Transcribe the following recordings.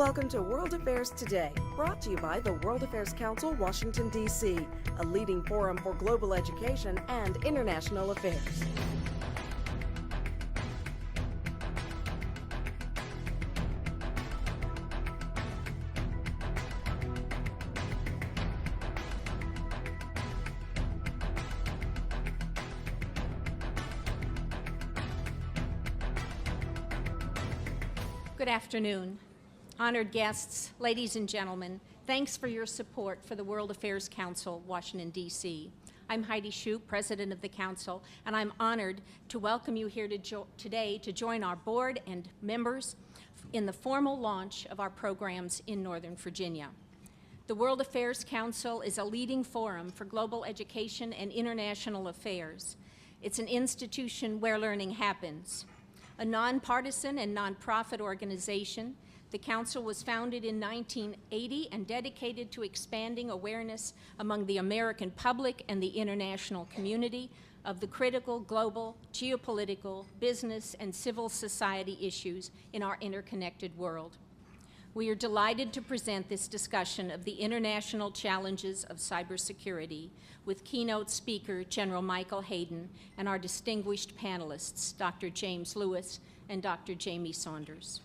Welcome to World Affairs Today, brought to you by the World Affairs Council, Washington, D.C., a leading forum for global education and international affairs. Good afternoon. Honored guests, ladies and gentlemen, thanks for your support for the World Affairs Council, Washington, D.C. I'm Heidi Shoup, President of the Council, and I'm honored to welcome you here today to join our board and members in the formal launch of our programs in Northern Virginia. The World Affairs Council is a leading forum for global education and international affairs. It's an institution where learning happens. A nonpartisan and nonprofit organization, the Council was founded in 1980 and dedicated to expanding awareness among the American public and the international community of the critical global, geopolitical, business, and civil society issues in our interconnected world. We are delighted to present this discussion of the international challenges of cybersecurity with keynote speaker General Michael Hayden and our distinguished panelists, Dr. James Lewis and Dr. Jamie Saunders.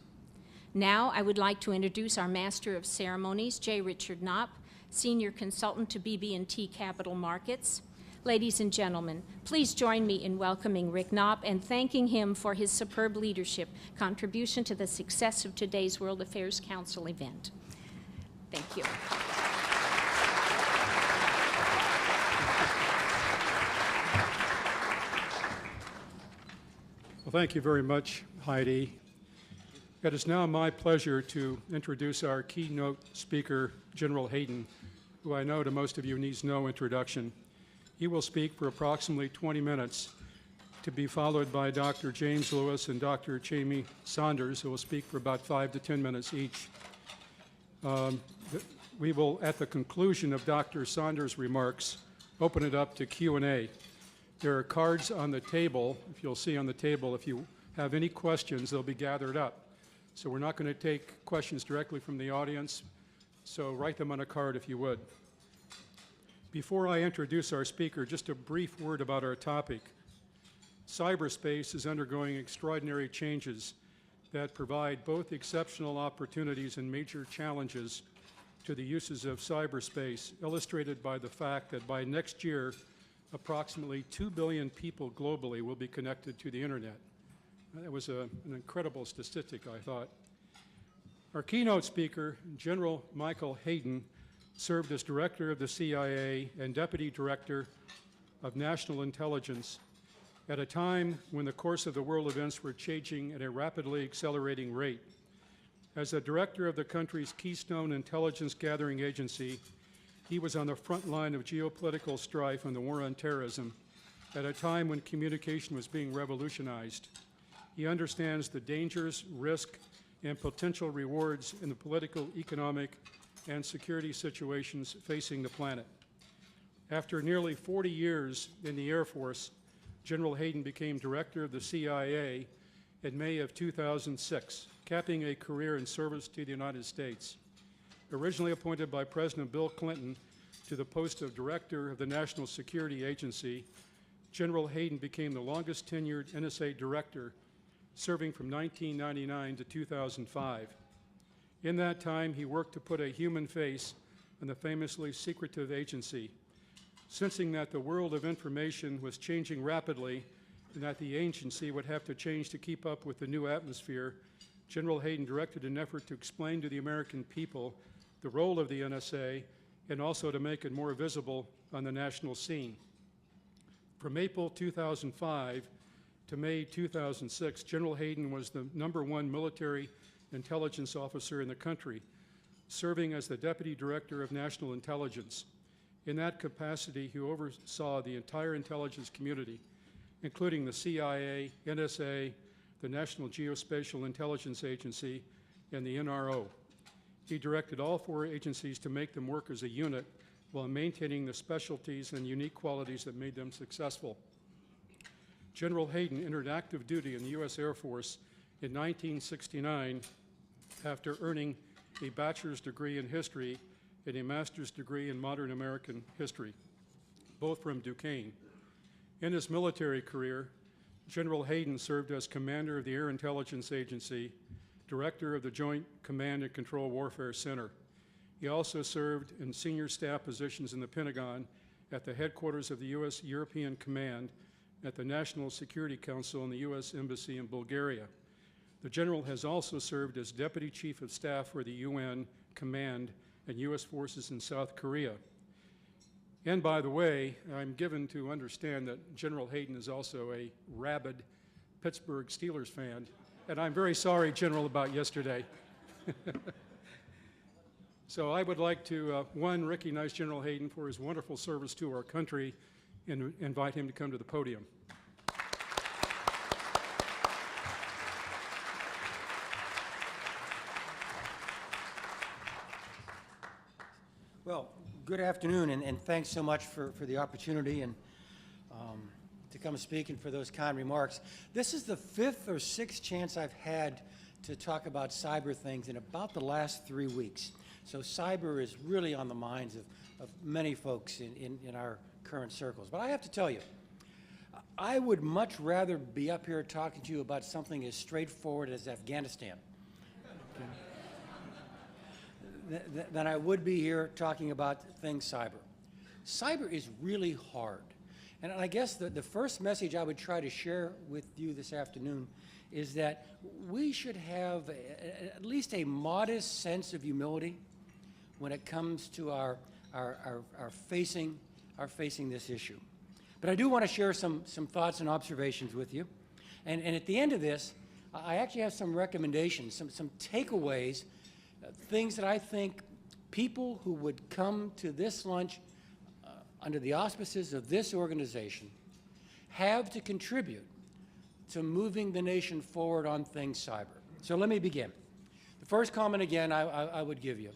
Now, I would like to introduce our Master of Ceremonies, J. Richard Knopp, Senior Consultant to BB&T Capital Markets. Ladies and gentlemen, please join me in welcoming Rick Knopp and thanking him for his superb leadership contribution to the success of today's World Affairs Council event. Thank you. Well, thank you very much, Heidi. It is now my pleasure to introduce our keynote speaker, General Hayden, who I know to most of you needs no introduction. He will speak for approximately 20 minutes, to be followed by Dr. James Lewis and Dr. Jamie Saunders, who will speak for about 5 to 10 minutes each. We will, at the conclusion of Dr. Saunders' remarks, open it up to Q&A. There are cards on the table, if you'll see on the table. If you have any questions, they'll be gathered up. So we're not going to take questions directly from the audience, so write them on a card if you would. Before I introduce our speaker, just a brief word about our topic. Cyberspace is undergoing extraordinary changes that provide both exceptional opportunities and major challenges to the uses of cyberspace, illustrated by the fact that by next year, approximately 2 billion people globally will be connected to the internet. That was an incredible statistic, I thought. Our keynote speaker, General Michael Hayden, served as Director of the CIA and Deputy Director of National Intelligence at a time when the course of the world events were changing at a rapidly accelerating rate. As the Director of the country's keystone intelligence gathering agency, he was on the front line of geopolitical strife and the war on terrorism at a time when communication was being revolutionized. He understands the dangers, risk, and potential rewards in the political, economic, and security situations facing the planet. After nearly 40 years in the Air Force, General Hayden became Director of the CIA in May of 2006, capping a career in service to the United States. Originally appointed by President Bill Clinton to the post of Director of the National Security Agency, General Hayden became the longest tenured NSA Director, serving from 1999 to 2005. In that time, he worked to put a human face on the famously secretive agency. Sensing that the world of information was changing rapidly and that the agency would have to change to keep up with the new atmosphere, General Hayden directed an effort to explain to the American people the role of the NSA and also to make it more visible on the national scene. From April 2005 to May 2006, General Hayden was the #1 military intelligence officer in the country, serving as the Deputy Director of National Intelligence. In that capacity, he oversaw the entire intelligence community, including the CIA, NSA, the National Geospatial Intelligence Agency, and the NRO. He directed all 4 agencies to make them work as a unit while maintaining the specialties and unique qualities that made them successful. General Hayden entered active duty in the U.S. Air Force in 1969 after earning a bachelor's degree in history, and a master's degree in modern American history, both from Duquesne. In his military career, General Hayden served as commander of the Air Intelligence Agency, director of the Joint Command and Control Warfare Center. He also served in senior staff positions in the Pentagon, at the headquarters of the U.S. European Command, at the National Security Council, and the U.S. Embassy in Bulgaria. The general has also served as Deputy Chief of Staff for the UN Command and U.S. forces in South Korea. And by the way, I'm given to understand that General Hayden is also a rabid Pittsburgh Steelers fan, and I'm very sorry, General, about yesterday. So I would like to, one, recognize General Hayden for his wonderful service to our country and invite him to come to the podium. Well, good afternoon, and thanks so much for the opportunity and to come speak and for those kind remarks. This is the 5th or 6th chance I've had to talk about cyber things in about the last 3 weeks. So cyber is really on the minds of many folks in our current circles. But I have to tell you, I would much rather be up here talking to you about something as straightforward as Afghanistan than I would be here talking about things cyber. Cyber is really hard. And I guess the first message I would try to share with you this afternoon is that we should have at least a modest sense of humility when it comes to our facing this issue. But I do want to share some thoughts and observations with you. And at the end of this, I actually have some recommendations, some takeaways, things that I think people who would come to this lunch under the auspices of this organization have to contribute to moving the nation forward on things cyber. So let me begin. The first comment, again, I would give you,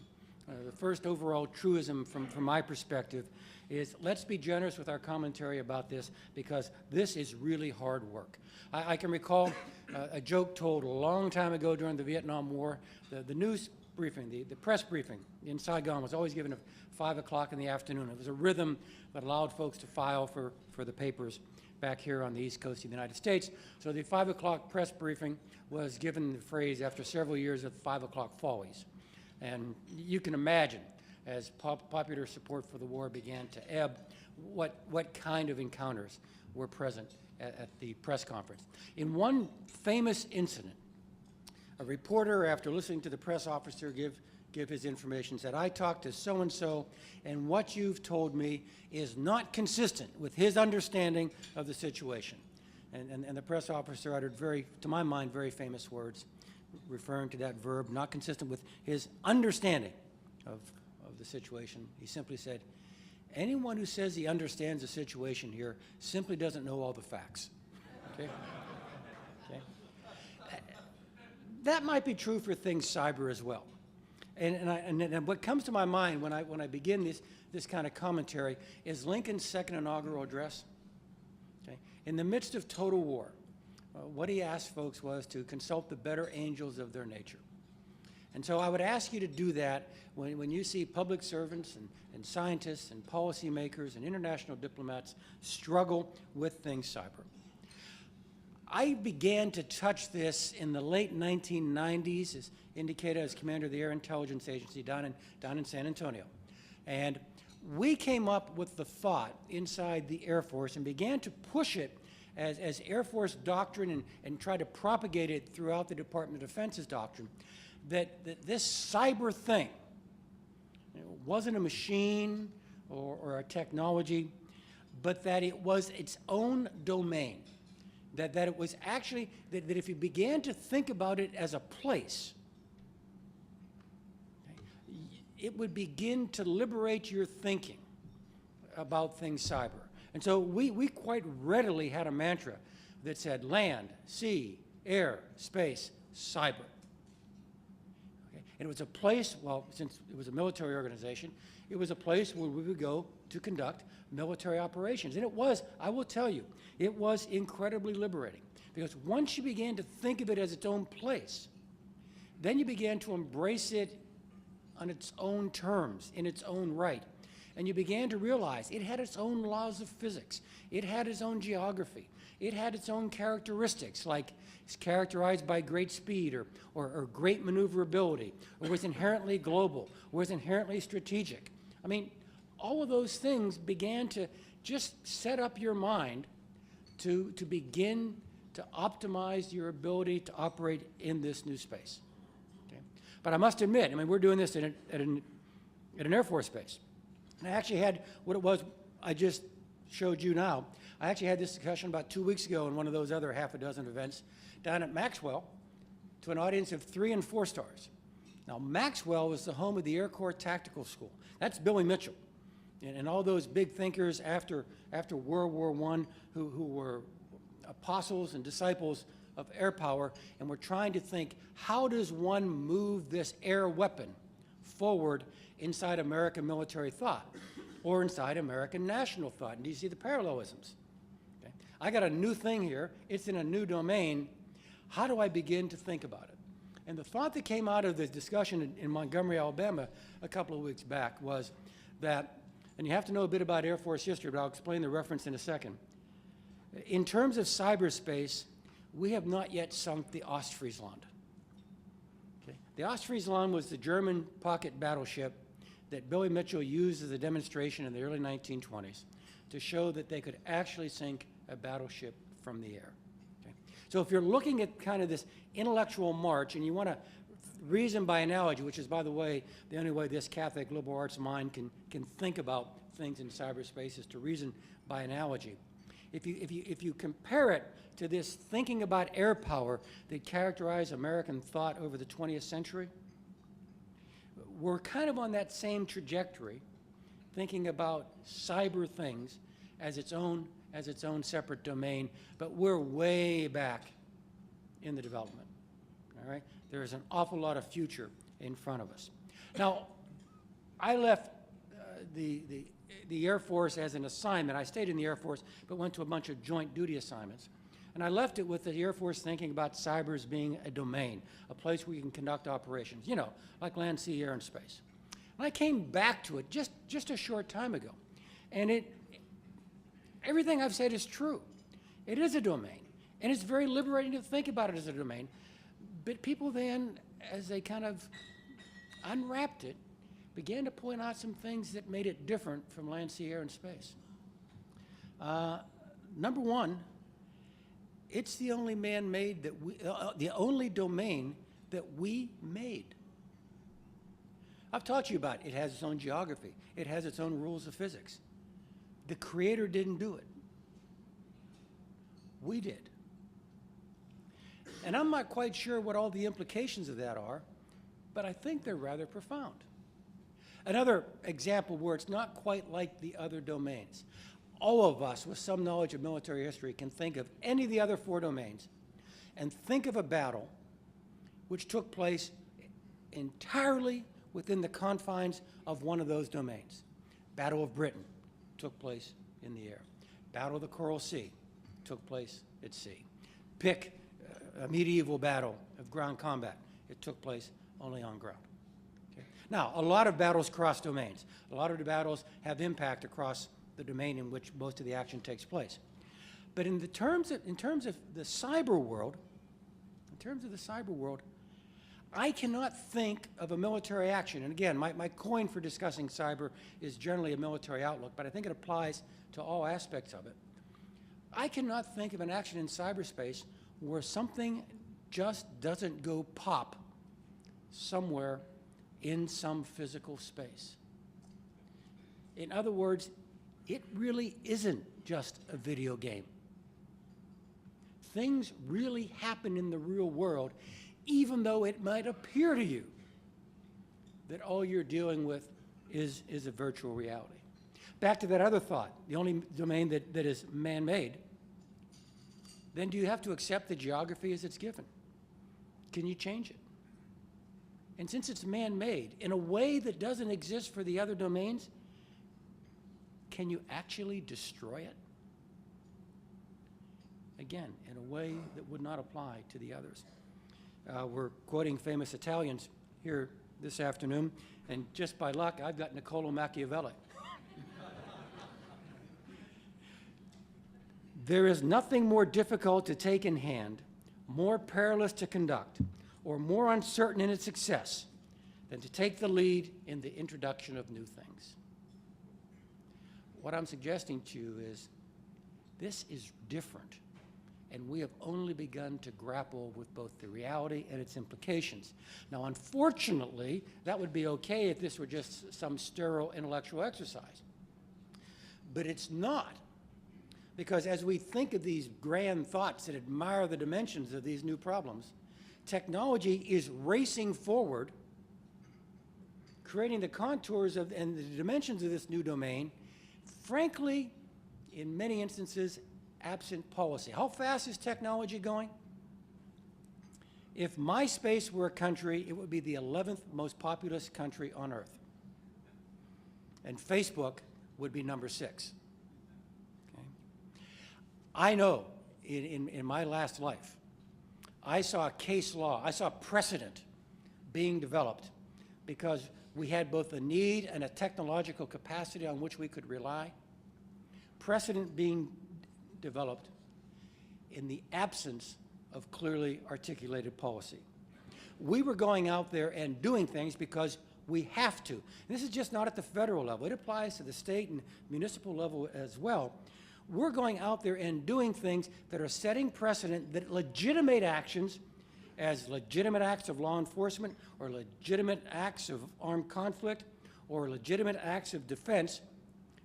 the first overall truism from my perspective is let's be generous with our commentary about this because this is really hard work. I can recall a joke told a long time ago during the Vietnam War. The news briefing, the press briefing in Saigon was always given at 5 o'clock in the afternoon. It was a rhythm that allowed folks to file for the papers back here on the East Coast of the United States. So the 5 o'clock press briefing was given the phrase after several years of 5 o'clock follies. And you can imagine, as popular support for the war began to ebb, what kind of encounters were present at the press conference. In one famous incident, a reporter, after listening to the press officer give his information, said, "I talked to so-and-so, and what you've told me is not consistent with his understanding of the situation." And the press officer uttered to my mind, very famous words, referring to that verb, not consistent with his understanding of the situation. He simply said, "Anyone who says he understands the situation here simply doesn't know all the facts." Okay? Okay? That might be true for things cyber as well. And what comes to my mind when I begin this kind of commentary is Lincoln's second inaugural address. Okay? In the midst of total war, what he asked folks was to consult the better angels of their nature. And so I would ask you to do that when you see public servants and scientists and policymakers and international diplomats struggle with things cyber. I began to touch this in the late 1990s, as indicated as commander of the Air Intelligence Agency down in San Antonio. And we came up with the thought inside the Air Force and began to push it as Air Force doctrine and try to propagate it throughout the Department of Defense's doctrine, that this cyber thing wasn't a machine or a technology, but that it was its own domain. That it was actually, that if you began to think about it as a place, it would begin to liberate your thinking about things cyber. And so we quite readily had a mantra that said land, sea, air, space, cyber. Okay? And it was a place, well, since it was a military organization, it was a place where we would go to conduct military operations. And it was, I will tell you, it was incredibly liberating. Because once you began to think of it as its own place, then you began to embrace it on its own terms, in its own right. And you began to realize it had its own laws of physics. It had its own geography. It had its own characteristics, like it's characterized by great speed or great maneuverability, or was inherently global, or was inherently strategic. I mean, all of those things began to just set up your mind to begin to optimize your ability to operate in this new space. Okay? But I must admit, I mean, we're doing this at an Air Force base. And I actually had what it was I just showed you now. I actually had this discussion about 2 weeks ago in one of those other half a dozen events down at Maxwell to an audience of 3 and 4 stars. Now, Maxwell was the home of the Air Corps Tactical School. That's Billy Mitchell. And all those big thinkers after World War I who were apostles and disciples of air power and were trying to think, how does one move this air weapon forward inside American military thought or inside American national thought? And do you see the parallelisms? Okay. I got a new thing here. It's in a new domain. How do I begin to think about it? And the thought that came out of the discussion in Montgomery, Alabama a couple of weeks back was that, and you have to know a bit about Air Force history, but I'll explain the reference in a second. In terms of cyberspace, we have not yet sunk the Ostfriesland. Okay. The Ostfriesland was the German pocket battleship that Billy Mitchell used as a demonstration in the early 1920s to show that they could actually sink a battleship from the air. Okay. So if you're looking at kind of this intellectual march and you want to reason by analogy, which is, by the way, the only way this Catholic liberal arts mind can think about things in cyberspace is to reason by analogy. If you compare it to this thinking about air power that characterized American thought over the 20th century, we're kind of on that same trajectory, thinking about cyber things as its own separate domain, but we're way back in the development. All right, there is an awful lot of future in front of us. Now, I left the Air Force as an assignment. I stayed in the Air Force, but went to a bunch of joint duty assignments. And I left it with the Air Force thinking about cyber as being a domain, a place where you can conduct operations, you know, like land, sea, air, and space. And I came back to it just a short time ago. And everything I've said is true. It is a domain. And it's very liberating to think about it as a domain. But people then, as they kind of unwrapped it, began to point out some things that made it different from land, sea, air, and space. Number one, it's the only man-made that the only domain that we made. I've taught you about it. It has its own geography. It has its own rules of physics. The Creator didn't do it. We did. And I'm not quite sure what all the implications of that are, but I think they're rather profound. Another example where it's not quite like the other domains. All of us with some knowledge of military history can think of any of the other 4 domains and think of a battle which took place entirely within the confines of one of those domains. Battle of Britain took place in the air. Battle of the Coral Sea took place at sea. Pick a medieval battle of ground combat. It took place only on ground. Now, a lot of battles cross domains. A lot of the battles have impact across the domain in which most of the action takes place. But in terms of the cyber world, I cannot think of a military action. And again, my coin for discussing cyber is generally a military outlook, but I think it applies to all aspects of it. I cannot think of an action in cyberspace where something just doesn't go pop somewhere in some physical space. In other words, it really isn't just a video game. Things really happen in the real world, even though it might appear to you that all you're dealing with is a virtual reality. Back to that other thought, the only domain that is man-made, then do you have to accept the geography as it's given? Can you change it? And since it's man-made, in a way that doesn't exist for the other domains, can you actually destroy it? Again, in a way that would not apply to the others. We're quoting famous Italians here this afternoon, and just by luck, I've got Niccolo Machiavelli. There is nothing more difficult to take in hand, more perilous to conduct, or more uncertain in its success than to take the lead in the introduction of new things. What I'm suggesting to you is this is different, and we have only begun to grapple with both the reality and its implications. Now, unfortunately, that would be okay if this were just some sterile intellectual exercise. But it's not, because as we think of these grand thoughts that admire the dimensions of these new problems, technology is racing forward, creating the contours of and the dimensions of this new domain, frankly, in many instances, absent policy. How fast is technology going? If MySpace were a country, it would be the 11th most populous country on earth. And Facebook would be number 6. Okay? I know in my last life, I saw case law, I saw precedent being developed because we had both a need and a technological capacity on which we could rely. Precedent being developed in the absence of clearly articulated policy. We were going out there and doing things because we have to. And this is just not at the federal level. It applies to the state and municipal level as well. We're going out there and doing things that are setting precedent that legitimate actions as legitimate acts of law enforcement or legitimate acts of armed conflict or legitimate acts of defense,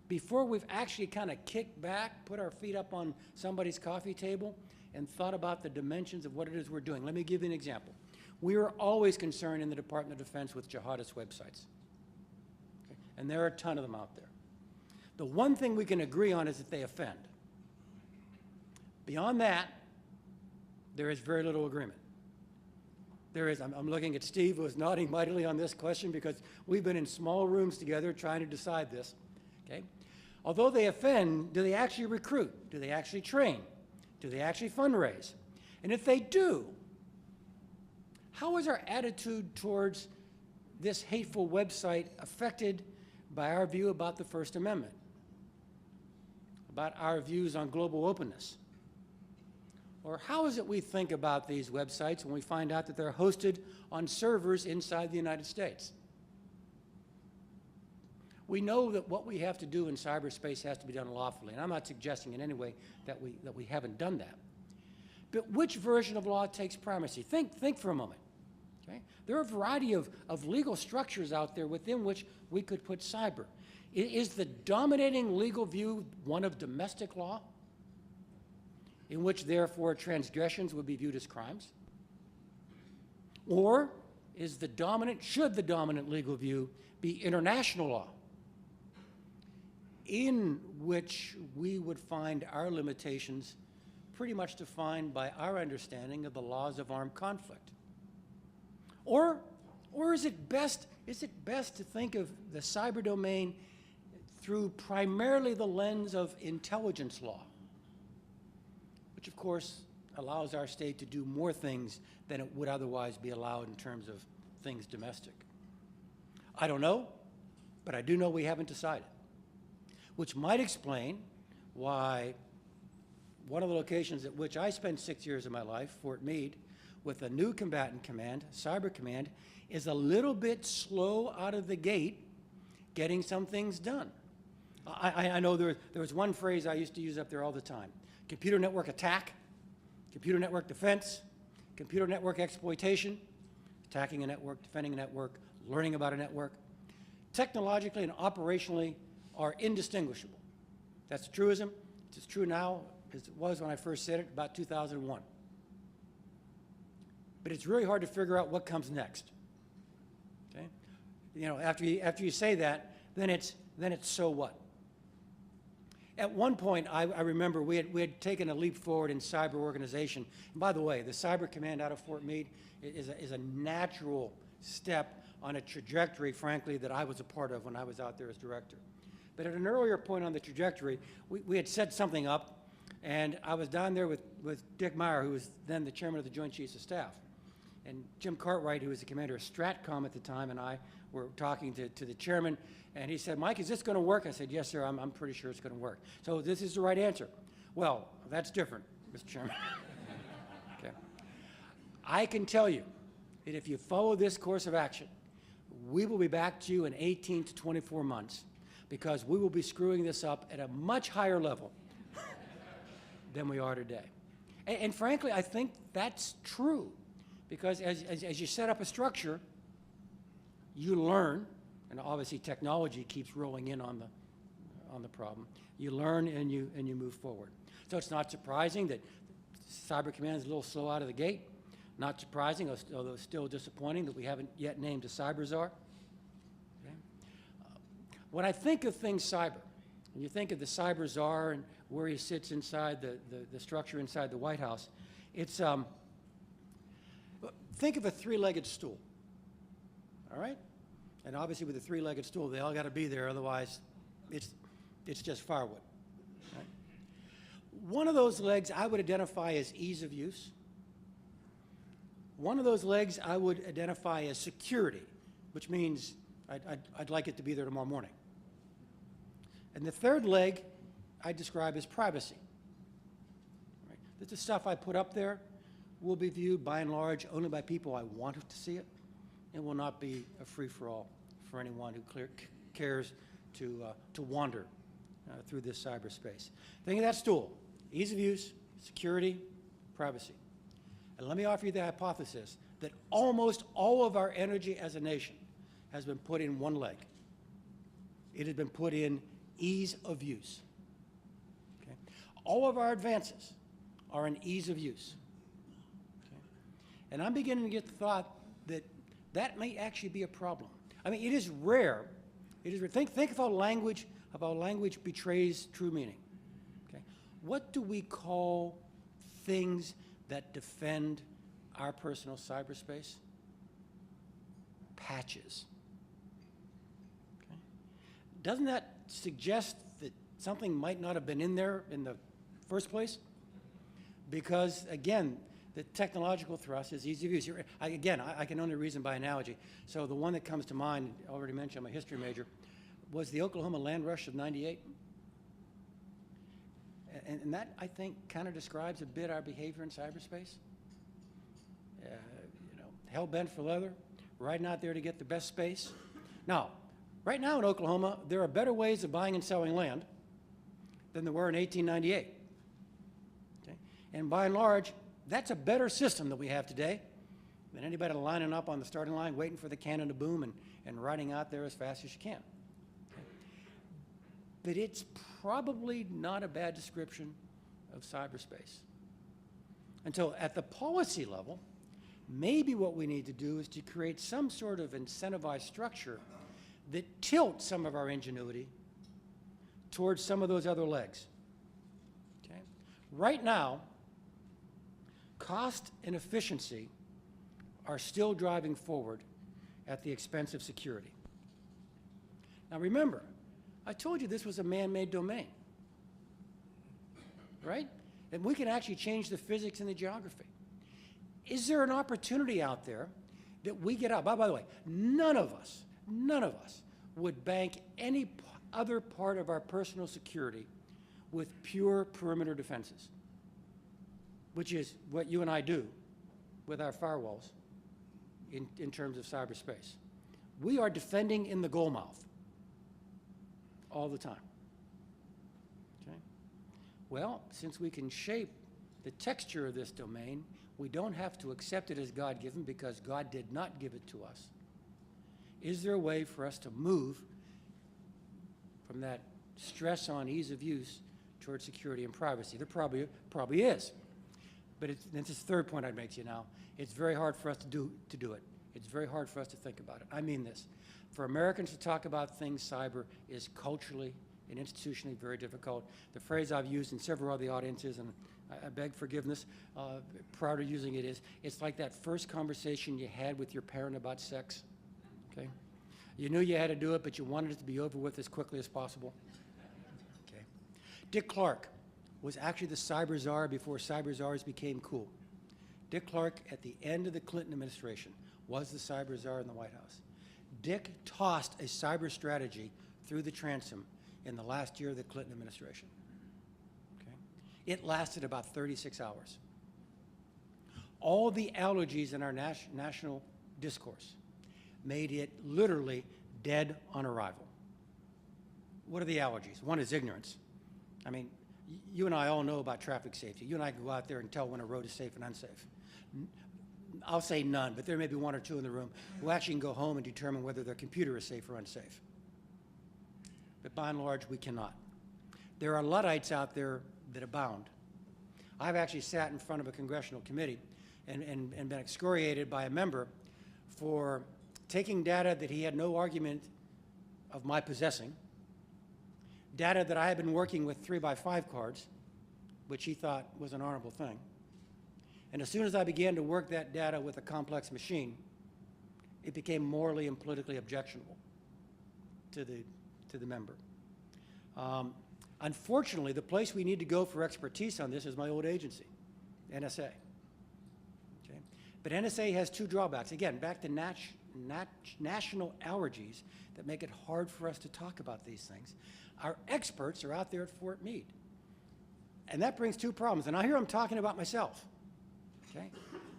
before we've actually kind of kicked back, put our feet up on somebody's coffee table, and thought about the dimensions of what it is we're doing. Let me give you an example. We are always concerned in the Department of Defense with jihadist websites. Okay? And there are a ton of them out there. The one thing we can agree on is that they offend. Beyond that, there is very little agreement. There is, I'm looking at Steve, who is nodding mightily on this question because we've been in small rooms together trying to decide this. Okay? Although they offend, do they actually recruit? Do they actually train? Do they actually fundraise? And if they do, how is our attitude towards this hateful website affected by our view about the First Amendment, about our views on global openness? Or how is it we think about these websites when we find out that they're hosted on servers inside the United States? We know that what we have to do in cyberspace has to be done lawfully, and I'm not suggesting in any way that we haven't done that. But which version of law takes primacy? Think for a moment. Okay? There are a variety of legal structures out there within which we could put cyber. Is the dominating legal view one of domestic law, in which therefore transgressions would be viewed as crimes? Or is should the dominant legal view be international law, in which we would find our limitations pretty much defined by our understanding of the laws of armed conflict? Or is it best to think of the cyber domain through primarily the lens of intelligence law, which of course allows our state to do more things than it would otherwise be allowed in terms of things domestic? I don't know, but I do know we haven't decided, which might explain why one of the locations at which I spent 6 years of my life, Fort Meade, with a new combatant command, Cyber Command, is a little bit slow out of the gate getting some things done. I know there was one phrase I used to use up there all the time: computer network attack, computer network defense, computer network exploitation, attacking a network, defending a network, learning about a network. Technologically and operationally are indistinguishable. That's a truism. It's as true now as it was when I first said it about 2001. But it's really hard to figure out what comes next. Okay? You know, after you say that, then it's so what? At one point, I remember we had taken a leap forward in cyber organization. And by the way, the Cyber Command out of Fort Meade is a natural step on a trajectory, frankly, that I was a part of when I was out there as director. But at an earlier point on the trajectory, we had set something up, and I was down there with Dick Meyer, who was then the chairman of the Joint Chiefs of Staff. And Jim Cartwright, who was the commander of STRATCOM at the time, and I were talking to the chairman, and he said, Mike, is this going to work? I said, yes, sir, I'm pretty sure it's going to work. So this is the right answer. Well, that's different, Mr. Chairman. Okay. I can tell you that if you follow this course of action, we will be back to you in 18 to 24 months because we will be screwing this up at a much higher level than we are today. And frankly, I think that's true because as you set up a structure, you learn, and obviously technology keeps rolling in on the problem. You learn and you move forward. So it's not surprising that Cyber Command is a little slow out of the gate. Not surprising, although still disappointing that we haven't yet named a cyber czar. Okay. When I think of things cyber, and you think of the cyber czar and where he sits inside the structure inside the White House, it's think of a three-legged stool. All right, and obviously with a three-legged stool, they all got to be there, otherwise, it's just firewood. Right? One of those legs I would identify as ease of use. One of those legs I would identify as security, which means I'd like it to be there tomorrow morning. And the third leg I describe as privacy. Right? That the stuff I put up there will be viewed by and large only by people I want to see it, and will not be a free-for-all for anyone who cares to wander through this cyberspace. Think of that stool: ease of use, security, privacy. And let me offer you the hypothesis that almost all of our energy as a nation has been put in one leg. It has been put in ease of use. Okay? All of our advances are in ease of use. Okay? And I'm beginning to get the thought that that may actually be a problem. I mean, it is rare. It is rare. Think of how language betrays true meaning. Okay? What do we call things that defend our personal cyberspace? Patches. Okay. Doesn't that suggest that something might not have been in there in the first place? Because, again, the technological thrust is easy to use. I can only reason by analogy. So the one that comes to mind, I already mentioned, I'm a history major, was the Oklahoma land rush of '98. And that, I think, kind of describes a bit our behavior in cyberspace. Hell-bent for leather, riding out there to get the best space. Now, right now in Oklahoma, there are better ways of buying and selling land than there were in 1898. Okay? And by and large, that's a better system that we have today than anybody lining up on the starting line, waiting for the cannon to boom and riding out there as fast as you can. Okay? But it's probably not a bad description of cyberspace. And so at the policy level, maybe what we need to do is to create some sort of incentivized structure that tilts some of our ingenuity towards some of those other legs. Okay? Right now, cost and efficiency are still driving forward at the expense of security. Now remember, I told you this was a man-made domain, right? And we can actually change the physics and the geography. Is there an opportunity out there that we get out? By the way, none of us would bank any other part of our personal security with pure perimeter defenses, which is what you and I do with our firewalls in terms of cyberspace. We are defending in the goal mouth all the time. Okay? Well, since we can shape the texture of this domain, we don't have to accept it as God-given because God did not give it to us. Is there a way for us to move from that stress on ease of use towards security and privacy? There probably is. But this is the third point I'd make to you now. It's very hard for us to do it. It's very hard for us to think about it. I mean this. For Americans to talk about things cyber is culturally and institutionally very difficult. The phrase I've used in several other audiences, and I beg forgiveness prior to using it, is it's like that first conversation you had with your parent about sex. Okay? You knew you had to do it, but you wanted it to be over with as quickly as possible. Okay? Dick Clark was actually the cyber czar before cyber czars became cool. Dick Clark, at the end of the Clinton administration, was the cyber czar in the White House. Dick tossed a cyber strategy through the transom in the last year of the Clinton administration. Okay? It lasted about 36 hours. All the allergies in our national discourse made it literally dead on arrival. What are the allergies? One is ignorance. I mean, you and I all know about traffic safety. You and I can go out there and tell when a road is safe and unsafe. I'll say none, but there may be one or two in the room who actually can go home and determine whether their computer is safe or unsafe. But by and large, we cannot. There are Luddites out there that abound. I've actually sat in front of a congressional committee and been excoriated by a member for taking data that he had no argument of my possessing, data that I had been working with 3x5 cards, which he thought was an honorable thing. And as soon as I began to work that data with a complex machine, it became morally and politically objectionable to the member. Unfortunately, the place we need to go for expertise on this is my old agency, NSA. Okay? But NSA has two drawbacks. Again, back to national allergies that make it hard for us to talk about these things. Our experts are out there at Fort Meade. And that brings two problems. And I hear I'm talking about myself. Okay?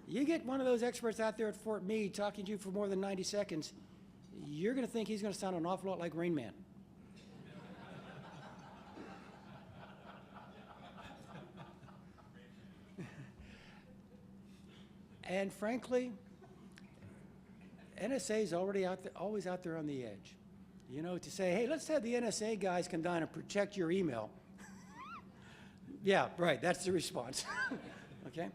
You get one of those experts out there at Fort Meade talking to you for more than 90 seconds, you're going to think he's going to sound an awful lot like Rain Man. And frankly, NSA is already out there, always out there on the edge. You know, to say, hey, let's have the NSA guys come down and protect your email. Yeah, right, that's the response. Okay?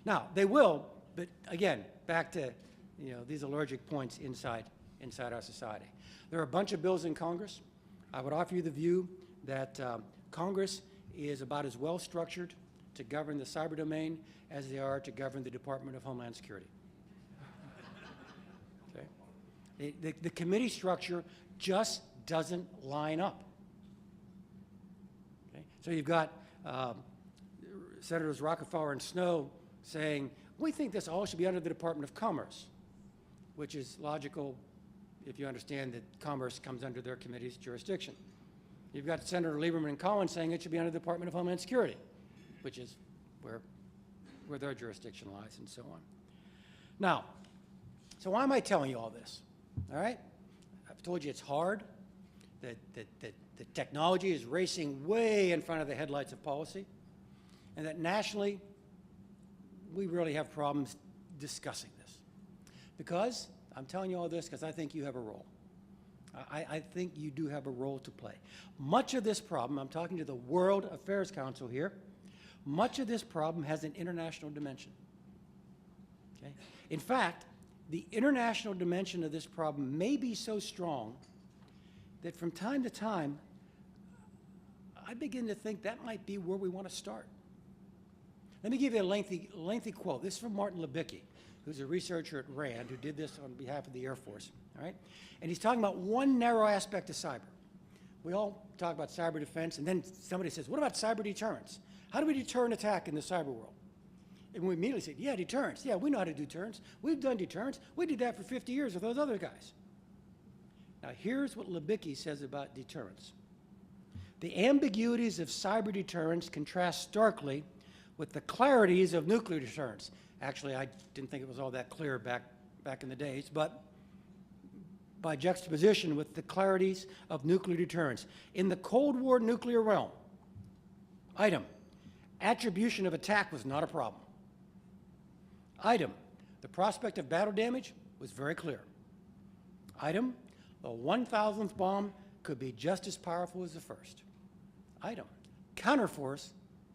Now, they will, but again, back to, you know, these allergic points inside our society. There are a bunch of bills in Congress. I would offer you the view that Congress is about as well structured to govern the cyber domain as they are to govern the Department of Homeland Security. Okay? The committee structure just doesn't line up. Okay? So you've got Senators Rockefeller and Snowe saying, we think this all should be under the Department of Commerce, which is logical if you understand that commerce comes under their committee's jurisdiction. You've got Senator Lieberman and Collins saying it should be under the Department of Homeland Security, which is where their jurisdiction lies, and so on. Now, so why am I telling you all this? All right? I've told you it's hard, that the technology is racing way in front of the headlights of policy, and that nationally, we really have problems discussing this. Because, I'm telling you all this because I think you have a role. I think you do have a role to play. Much of this problem, I'm talking to the World Affairs Council here, much of this problem has an international dimension. Okay? In fact, the international dimension of this problem may be so strong that from time to time, I begin to think that might be where we want to start. Let me give you a lengthy quote. This is from Martin Libicki, who's a researcher at RAND, who did this on behalf of the Air Force. All right? And he's talking about one narrow aspect of cyber. We all talk about cyber defense, and then somebody says, what about cyber deterrence? How do we deter an attack in the cyber world? And we immediately say, yeah, deterrence. Yeah, we know how to do deterrence. We've done deterrence. We did that for 50 years with those other guys. Now, here's what Libicki says about deterrence. The ambiguities of cyber deterrence contrast starkly with the clarities of nuclear deterrence. Actually, I didn't think it was all that clear back in the days, but by juxtaposition with the clarities of nuclear deterrence. In the Cold War nuclear realm, item, attribution of attack was not a problem. Item, the prospect of battle damage was very clear. Item, a 1,000th bomb could be just as powerful as the first. Item, counterforce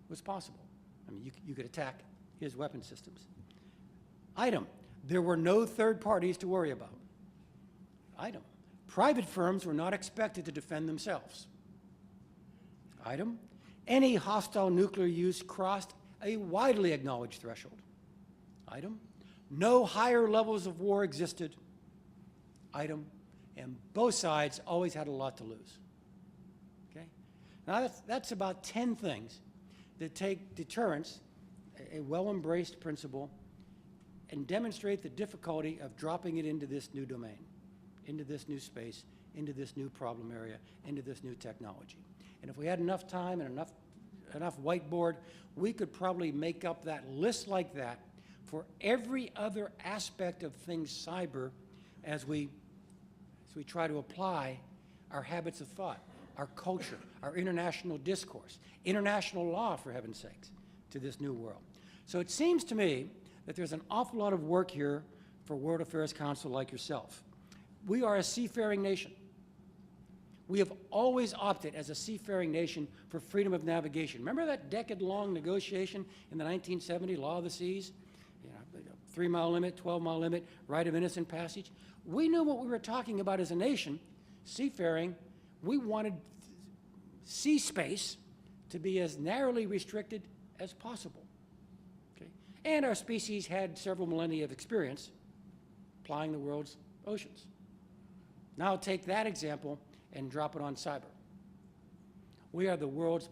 was possible. I mean, you could attack his weapon systems. Item, there were no third parties to worry about. Item, private firms were not expected to defend themselves. Item, any hostile nuclear use crossed a widely acknowledged threshold. Item, no higher levels of war existed. Item, and both sides always had a lot to lose. Okay? Now that's about 10 things that take deterrence, a well-embraced principle, and demonstrate the difficulty of dropping it into this new domain, into this new space, into this new problem area, into this new technology. And if we had enough time and enough whiteboard, we could probably make up that list like that for every other aspect of things cyber as we try to apply our habits of thought, our culture, our international discourse, international law, for heaven's sakes, to this new world. So it seems to me that there's an awful lot of work here for World Affairs Council like yourself. We are a seafaring nation. We have always opted as a seafaring nation for freedom of navigation. Remember that decade-long negotiation in the 1970 Law of the Seas? 3-mile limit, 12-mile limit, right of innocent passage. We knew what we were talking about as a nation, seafaring. We wanted sea space to be as narrowly restricted as possible. Okay? And our species had several millennia of experience plying the world's oceans. Now take that example and drop it on cyber. We are the world's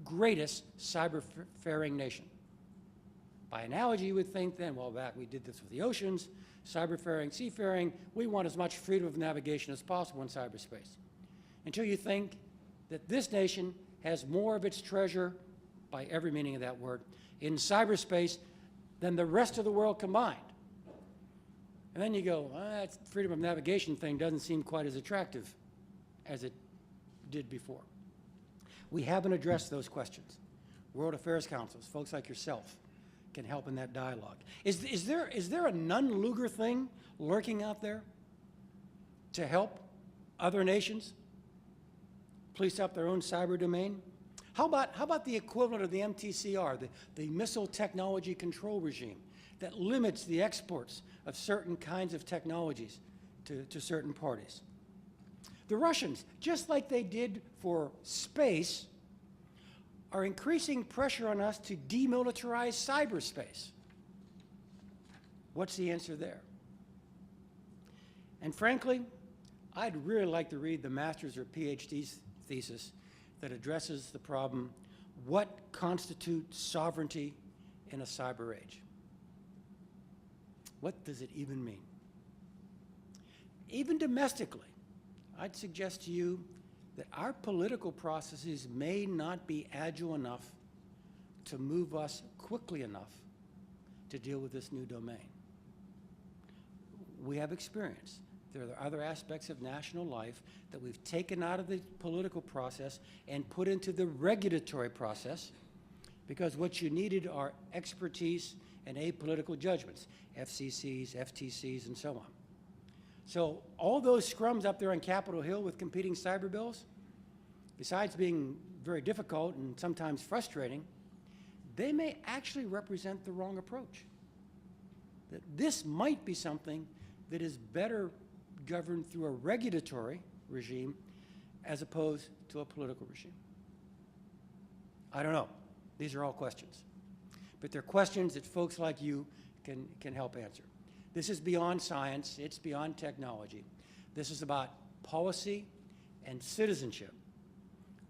greatest cyberfaring nation. By analogy, you would think then, well, back we did this with the oceans, cyberfaring, seafaring, we want as much freedom of navigation as possible in cyberspace. Until you think that this nation has more of its treasure, by every meaning of that word, in cyberspace than the rest of the world combined. And then you go, that freedom of navigation thing doesn't seem quite as attractive as it did before. We haven't addressed those questions. World Affairs Councils, folks like yourself, can help in that dialogue. Is there a Nunn-Lugar thing lurking out there to help other nations police up their own cyber domain? How about the equivalent of the MTCR, the Missile Technology Control Regime, that limits the exports of certain kinds of technologies to certain parties? The Russians, just like they did for space, are increasing pressure on us to demilitarize cyberspace. What's the answer there? And frankly, I'd really like to read the master's or PhD thesis that addresses the problem, what constitutes sovereignty in a cyber age? What does it even mean? Even domestically, I'd suggest to you that our political processes may not be agile enough to move us quickly enough to deal with this new domain. We have experience. There are other aspects of national life that we've taken out of the political process and put into the regulatory process, because what you needed are expertise and apolitical judgments, FCCs, FTCs, and so on. So all those scrums up there on Capitol Hill with competing cyber bills, besides being very difficult and sometimes frustrating, they may actually represent the wrong approach. That this might be something that is better governed through a regulatory regime as opposed to a political regime. I don't know. These are all questions. But they're questions that folks like you can help answer. This is beyond science. It's beyond technology. This is about policy and citizenship,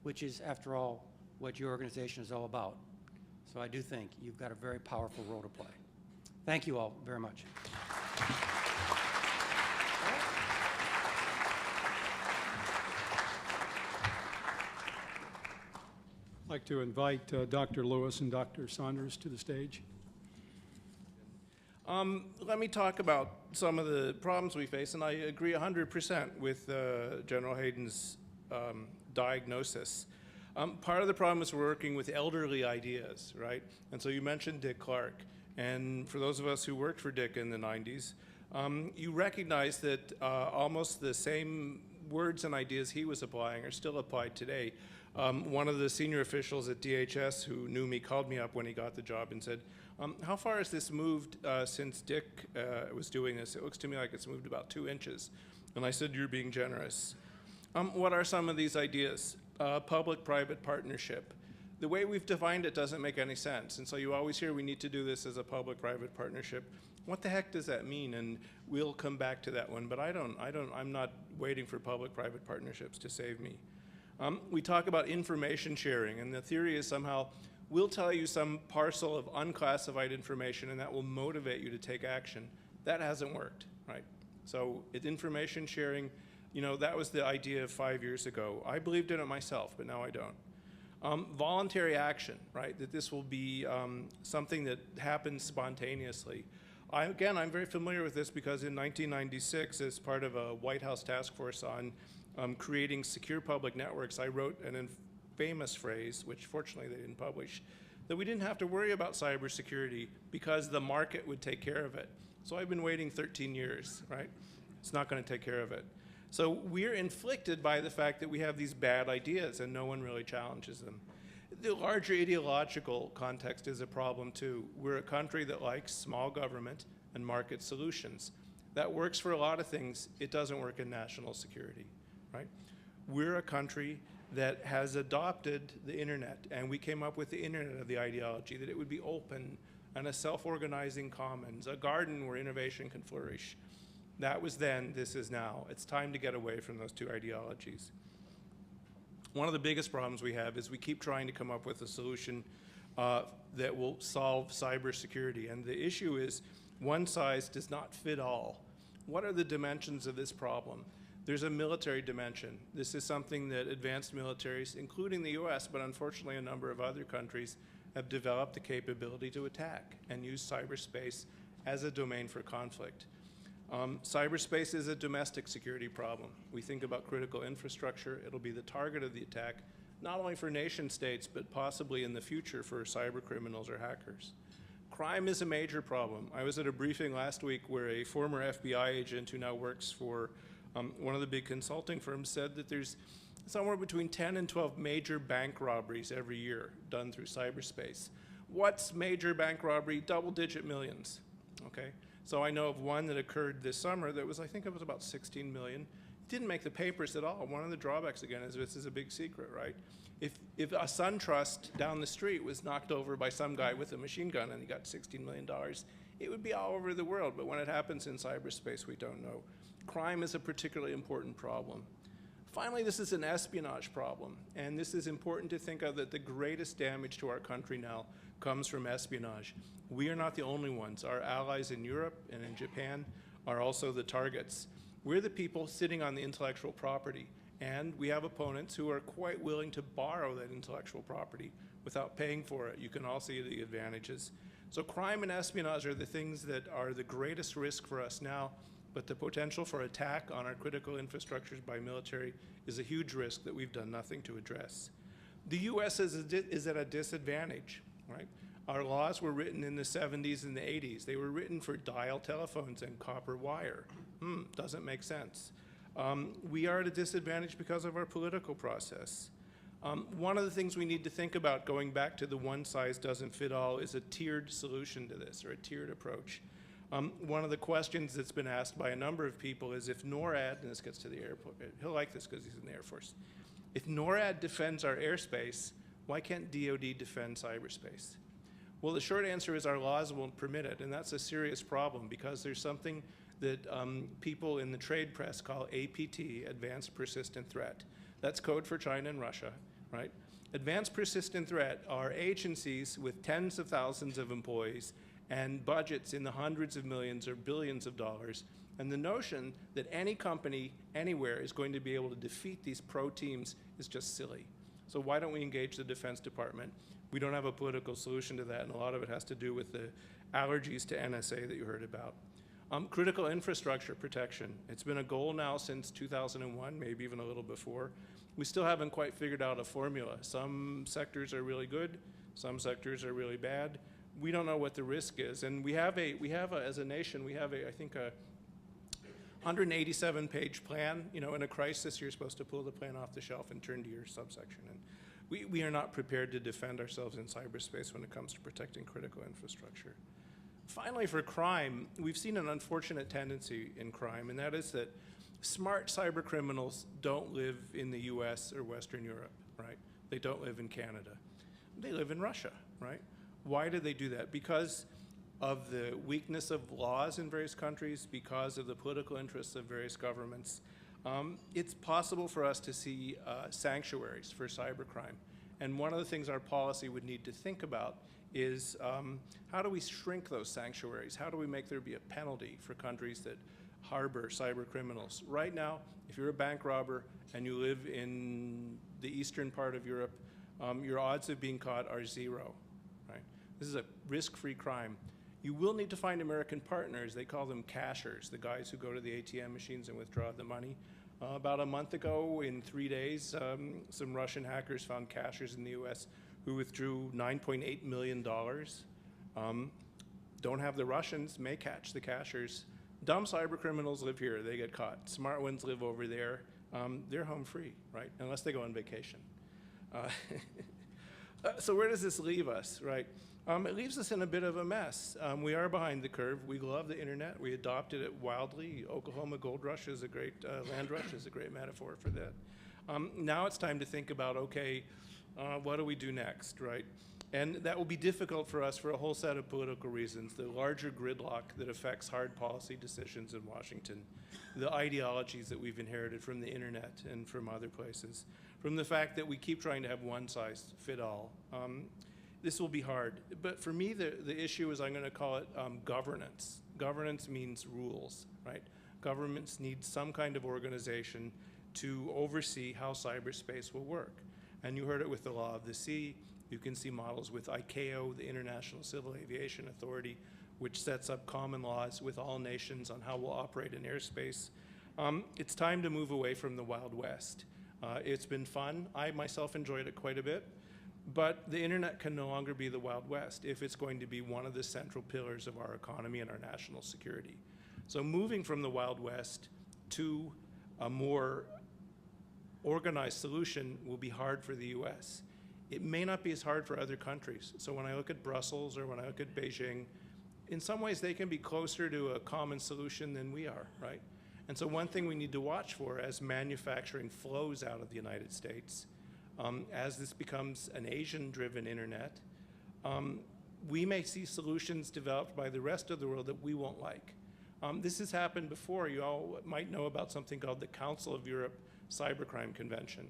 which is, after all, what your organization is all about. So I do think you've got a very powerful role to play. Thank you all very much. I'd like to invite Dr. Lewis and Dr. Saunders to the stage. Let me talk about some of the problems we face, and I agree 100% with General Hayden's diagnosis. Part of the problem is we're working with elderly ideas, right? And so you mentioned Dick Clark, and for those of us who worked for Dick in the 90s, you recognize that almost the same words and ideas he was applying are still applied today. One of the senior officials at DHS who knew me called me up when he got the job and said, how far has this moved since Dick was doing this? It looks to me like it's moved about 2 inches. And I said, you're being generous. What are some of these ideas? Public-private partnership. The way we've defined it doesn't make any sense. And so you always hear we need to do this as a public-private partnership. What the heck does that mean? And we'll come back to that one. But I'm not waiting for public-private partnerships to save me. We talk about information sharing, and the theory is somehow we'll tell you some parcel of unclassified information and that will motivate you to take action. That hasn't worked, right? So information sharing, you know, that was the idea 5 years ago. I believed in it myself, but now I don't. Voluntary action, right? That this will be something that happens spontaneously. Again, I'm very familiar with this because in 1996, as part of a White House task force on creating secure public networks, I wrote an famous phrase, which fortunately they didn't publish, that we didn't have to worry about cybersecurity because the market would take care of it. So I've been waiting 13 years, right? It's not going to take care of it. So we're inflicted by the fact that we have these bad ideas and no one really challenges them. The larger ideological context is a problem too. We're a country that likes small government and market solutions. That works for a lot of things. It doesn't work in national security, right? We're a country that has adopted the internet, and we came up with the internet of the ideology, that it would be open and a self-organizing commons, a garden where innovation can flourish. That was then, this is now. It's time to get away from those two ideologies. One of the biggest problems we have is we keep trying to come up with a solution that will solve cybersecurity. And the issue is one size does not fit all. What are the dimensions of this problem? There's a military dimension. This is something that advanced militaries, including the US, but unfortunately a number of other countries, have developed the capability to attack and use cyberspace as a domain for conflict. Cyberspace is a domestic security problem. We think about critical infrastructure. It'll be the target of the attack, not only for nation states, but possibly in the future for cyber criminals or hackers. Crime is a major problem. I was at a briefing last week where a former FBI agent who now works for one of the big consulting firms said that there's somewhere between 10 and 12 major bank robberies every year done through cyberspace. What's major bank robbery? Double-digit millions, okay? So I know of one that occurred this summer that was, I think it was about 16 million. It didn't make the papers at all. One of the drawbacks, again, is this is a big secret, right? If a SunTrust down the street was knocked over by some guy with a machine gun and he got $16 million, it would be all over the world. But when it happens in cyberspace, we don't know. Crime is a particularly important problem. Finally, this is an espionage problem. And this is important to think of, that the greatest damage to our country now comes from espionage. We are not the only ones. Our allies in Europe and in Japan are also the targets. We're the people sitting on the intellectual property, and we have opponents who are quite willing to borrow that intellectual property without paying for it. You can all see the advantages. So crime and espionage are the things that are the greatest risk for us now, but the potential for attack on our critical infrastructures by military is a huge risk that we've done nothing to address. The US is at a disadvantage, right? Our laws were written in the 70s and the 80s. They were written for dial telephones and copper wire. Doesn't make sense. We are at a disadvantage because of our political process. One of the things we need to think about, going back to the one size doesn't fit all, is a tiered solution to this, or a tiered approach. One of the questions that's been asked by a number of people is, if NORAD, and this gets to the airport, he'll like this because he's in the Air Force, if NORAD defends our airspace, why can't DoD defend cyberspace? Well, the short answer is our laws won't permit it, and that's a serious problem because there's something that people in the trade press call APT, Advanced Persistent Threat. That's code for China and Russia, right? Advanced Persistent Threat are agencies with tens of thousands of employees and budgets in the hundreds of millions or billions of dollars. And the notion that any company anywhere is going to be able to defeat these pro teams is just silly. So why don't we engage the Defense Department? We don't have a political solution to that, and a lot of it has to do with the allergies to NSA that you heard about. Critical infrastructure protection. It's been a goal now since 2001, maybe even a little before. We still haven't quite figured out a formula. Some sectors are really good, some sectors are really bad. We don't know what the risk is, and as a nation, we have I think a 187-page plan. You know, in a crisis, you're supposed to pull the plan off the shelf and turn to your subsection. And we are not prepared to defend ourselves in cyberspace when it comes to protecting critical infrastructure. Finally, for crime, we've seen an unfortunate tendency in crime, and that is that smart cyber criminals don't live in the US or Western Europe, right? They don't live in Canada. They live in Russia, right? Why do they do that? Because of the weakness of laws in various countries, because of the political interests of various governments. It's possible for us to see sanctuaries for cybercrime. And one of the things our policy would need to think about is how do we shrink those sanctuaries? How do we make there be a penalty for countries that harbor cyber criminals? Right now, if you're a bank robber and you live in the eastern part of Europe, your odds of being caught are 0, right? This is a risk-free crime. You will need to find American partners. They call them cashers, the guys who go to the ATM machines and withdraw the money. About a month ago, in 3 days, some Russian hackers found cashers in the US who withdrew $9.8 million. Don't have the Russians, may catch the cashers. Dumb cyber criminals live here, they get caught. Smart ones live over there. They're home free, right? Unless they go on vacation. So where does this leave us, right? It leaves us in a bit of a mess. We are behind the curve. We love the internet. We adopted it wildly. Oklahoma gold rush is a great, land rush is a great metaphor for that. Now it's time to think about, okay, what do we do next, right? And that will be difficult for us for a whole set of political reasons. The larger gridlock that affects hard policy decisions in Washington, the ideologies that we've inherited from the internet and from other places, from the fact that we keep trying to have one size fit all. This will be hard. But for me, the issue is, I'm going to call it governance. Governance means rules, right? Governments need some kind of organization to oversee how cyberspace will work. And you heard it with the Law of the Sea. You can see models with ICAO, the International Civil Aviation Authority, which sets up common laws with all nations on how we'll operate in airspace. It's time to move away from the Wild West. It's been fun. I myself enjoyed it quite a bit. But the internet can no longer be the Wild West if it's going to be one of the central pillars of our economy and our national security. So moving from the Wild West to a more organized solution will be hard for the US. It may not be as hard for other countries. So when I look at Brussels or when I look at Beijing, in some ways they can be closer to a common solution than we are, right? And so one thing we need to watch for as manufacturing flows out of the United States, as this becomes an Asian-driven internet, we may see solutions developed by the rest of the world that we won't like. This has happened before. You all might know about something called the Council of Europe Cybercrime Convention,